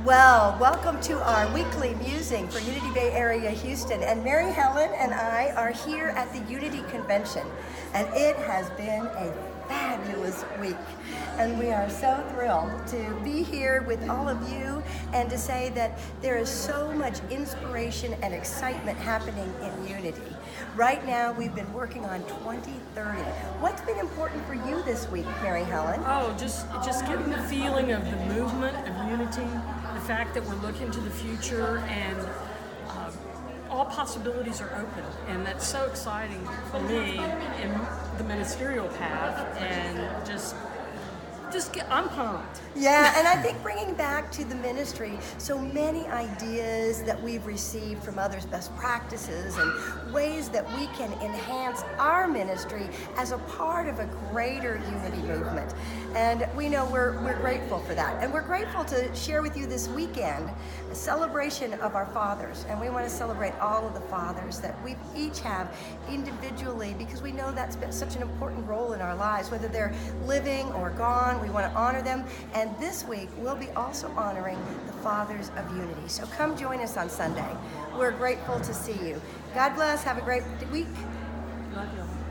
Well, welcome to our weekly Musing for Unity Bay Area Houston. And Mary Helen and I are here at the Unity Convention. And it has been a fabulous week. And we are so thrilled to be here with all of you and to say that there is so much inspiration and excitement happening in Unity. Right now, we've been working on 2030. What's been important for you this week, Mary Helen? Oh, just getting the feeling of the movement of unity, the fact that we're looking to the future, and all possibilities are open, and that's so exciting for me in the ministerial path, and I'm pumped. Yeah, and I think bringing back to the ministry so many ideas that we've received from others, best practices and ways that we can enhance our ministry as a part of a greater unity movement. And we know we're grateful for that. And we're grateful to share with you this weekend a celebration of our fathers. And we want to celebrate all of the fathers that we each have individually, because we know that's been such an important role in our lives, whether they're living or gone. We want to honor them. And this week, we'll be also honoring the Fathers of Unity. So come join us on Sunday. We're grateful to see you. God bless. Have a great week. Love you.